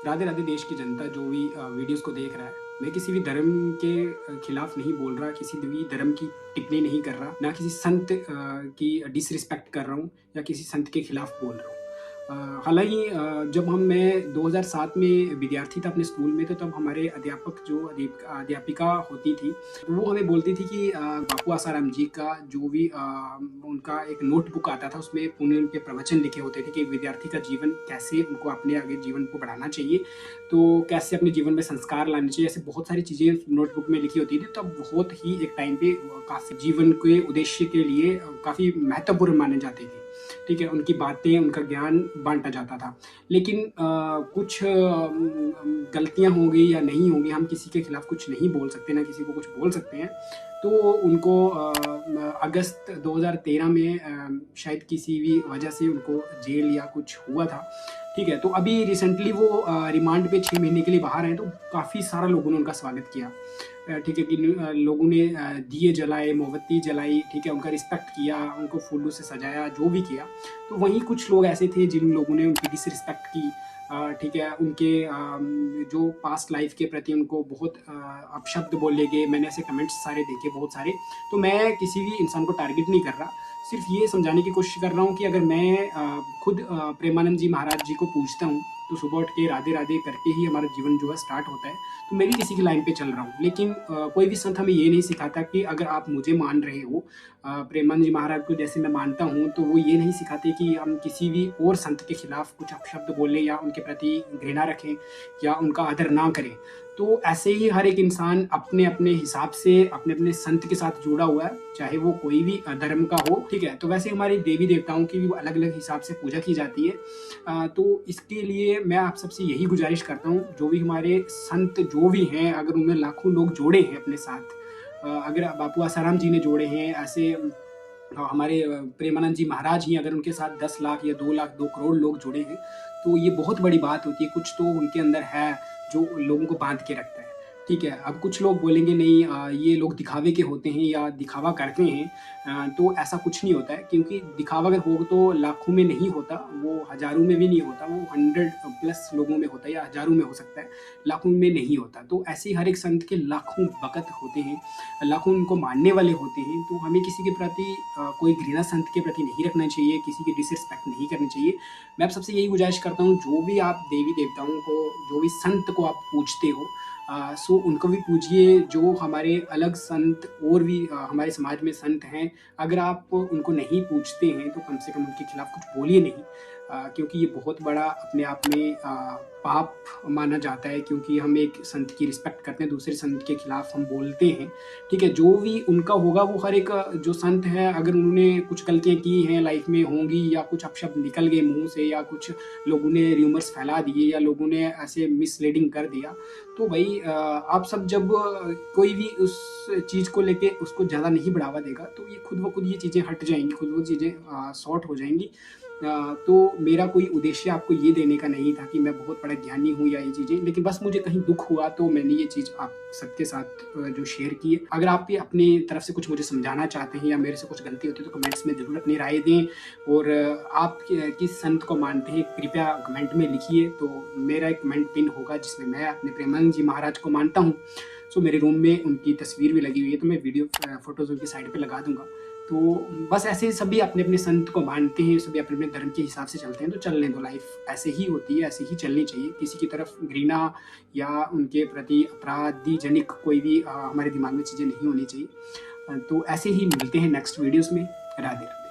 राधे राधे देश की जनता जो भी वीडियोस को देख रहा है, मैं किसी भी धर्म के खिलाफ नहीं बोल रहा, किसी भी धर्म की टिप्पणी नहीं कर रहा, ना किसी संत की डिसरिस्पेक्ट कर रहा हूँ या किसी संत के खिलाफ बोल रहा हूँ। हालांकि जब मैं 2007 में विद्यार्थी था अपने स्कूल में, तो तब हमारे अध्यापक जो अध्यापिका होती थी, तो वो हमें बोलती थी कि बापू आसाराम जी का जो भी उनका एक नोटबुक आता था, उसमें पुण्य उनके प्रवचन लिखे होते थे कि विद्यार्थी का जीवन कैसे उनको अपने आगे जीवन को बढ़ाना चाहिए, तो कैसे अपने जीवन में संस्कार लाने चाहिए, ऐसे बहुत सारी चीज़ें नोटबुक में लिखी होती थी। तब बहुत ही एक टाइम पे काफ़ी जीवन के उद्देश्य के लिए काफ़ी महत्वपूर्ण माने जाते थे। ठीक है, उनकी बातें, उनका ज्ञान बांटा जाता था। लेकिन कुछ गलतियां होंगी या नहीं होंगी, हम किसी के खिलाफ कुछ नहीं बोल सकते, ना किसी को कुछ बोल सकते हैं। तो उनको अगस्त 2013 में शायद किसी भी वजह से उनको जेल या कुछ हुआ था। ठीक है, तो अभी रिसेंटली वो रिमांड पे 6 महीने के लिए बाहर हैं, तो काफ़ी सारा लोगों ने उनका स्वागत किया। ठीक है कि लोगों ने दिए जलाए, मोमबत्ती जलाई, ठीक है, उनका रिस्पेक्ट किया, उनको फूलों से सजाया, जो भी किया। तो वहीं कुछ लोग ऐसे थे जिन लोगों ने उनकी डिसरिस्पेक्ट की, ठीक है, उनके जो पास्ट लाइफ के प्रति उनको बहुत अपशब्द बोले गए। मैंने ऐसे कमेंट्स सारे देखे, बहुत सारे। तो मैं किसी भी इंसान को टारगेट नहीं कर रहा, सिर्फ ये समझाने की कोशिश कर रहा हूँ कि अगर मैं खुद प्रेमानंद जी महाराज जी को पूछता हूँ, तो सुबह उठ के राधे राधे करके ही हमारा जीवन जो है स्टार्ट होता है। तो मैं भी किसी की लाइन पे चल रहा हूँ, लेकिन कोई भी संत हमें ये नहीं सिखाता कि अगर आप मुझे मान रहे हो, प्रेमानंद जी महाराज को जैसे मैं मानता हूँ, तो वो ये नहीं सिखाते कि हम किसी भी और संत के खिलाफ कुछ अपशब्द बोलें या उनके प्रति घृणा रखें या उनका आदर ना करें। तो ऐसे ही हर एक इंसान अपने अपने हिसाब से अपने अपने संत के साथ जुड़ा हुआ है, चाहे वो कोई भी धर्म का हो। ठीक है, तो वैसे हमारे देवी देवताओं की भी अलग अलग हिसाब से पूजा की जाती है। तो इसके लिए मैं आप सबसे यही गुजारिश करता हूँ, जो भी हमारे संत जो भी हैं, अगर उनमें लाखों लोग जोड़े हैं अपने साथ, अगर बापू आसाराम जी ने जोड़े हैं, ऐसे हमारे प्रेमानंद जी महाराज ही अगर उनके साथ 10 लाख या 2 लाख 2 करोड़ लोग जुड़े हैं, तो ये बहुत बड़ी बात होती है। कुछ तो उनके अंदर है जो लोगों को बांध के रखता है। ठीक है, अब कुछ लोग बोलेंगे नहीं, ये लोग दिखावे के होते हैं या दिखावा करते हैं। तो ऐसा कुछ नहीं होता है, क्योंकि दिखावा अगर हो तो लाखों में नहीं होता, वो हज़ारों में भी नहीं होता, वो 100 प्लस लोगों में होता है या हज़ारों में हो सकता है, लाखों में नहीं होता। तो ऐसे ही हर एक संत के लाखों भक्त होते हैं, लाखों उनको मानने वाले होते हैं। तो हमें किसी के प्रति कोई घृणा संत के प्रति नहीं रखना चाहिए, किसी की डिसरिस्पेक्ट नहीं करनी चाहिए। मैं आप सबसे यही गुजारिश करता हूँ, जो भी आप देवी देवताओं को, जो भी संत को आप पूजते हो, सो उनको भी पूजिए। जो हमारे अलग संत और भी हमारे समाज में संत हैं, अगर आप उनको नहीं पूजते हैं, तो कम से कम उनके खिलाफ कुछ बोलिए नहीं, क्योंकि ये बहुत बड़ा अपने आप में पाप माना जाता है, क्योंकि हम एक संत की रिस्पेक्ट करते हैं, दूसरे संत के खिलाफ हम बोलते हैं। ठीक है, जो भी उनका होगा, वो हर एक जो संत है, अगर उन्होंने कुछ गलतियाँ की हैं लाइफ में होंगी, या कुछ अपशब्द निकल गए मुंह से, या कुछ लोगों ने र्यूमर्स फैला दिए, या लोगों ने ऐसे मिसलीडिंग कर दिया, तो भाई आप सब जब कोई भी उस चीज़ को लेके उसको ज़्यादा नहीं बढ़ावा देगा, तो ये खुद ब खुद ये चीज़ें हट जाएंगी, खुद वो चीज़ें सॉर्ट हो जाएंगी। तो मेरा कोई उद्देश्य आपको ये देने का नहीं था कि मैं बहुत बड़ा ज्ञानी हूँ या ये चीज़ें, लेकिन बस मुझे कहीं दुख हुआ तो मैंने ये चीज़ आप सबके साथ जो शेयर की है। अगर आप भी अपनी तरफ से कुछ मुझे समझाना चाहते हैं या मेरे से कुछ गलती होती है, तो कमेंट्स में ज़रूर अपनी राय दें। और आप किस संत को मानते हैं, कृपया कमेंट में लिखिए। तो मेरा एक कमेंट पिन होगा जिसमें मैं अपने प्रेमानंद जी महाराज को मानता हूँ। सो मेरे रूम में उनकी तस्वीर भी लगी हुई है, तो मैं वीडियो फोटोज़ उनकी साइड पे लगा दूंगा। तो बस ऐसे ही सभी अपने अपने संत को मानते हैं, सभी अपने अपने धर्म के हिसाब से चलते हैं, तो चलने दो। लाइफ ऐसे ही होती है, ऐसे ही चलनी चाहिए। किसी की तरफ घृणा या उनके प्रति अपराधीजनिक कोई भी हमारे दिमाग में चीज़ें नहीं होनी चाहिए। तो ऐसे ही मिलते हैं नेक्स्ट वीडियोस में। राधे राधे।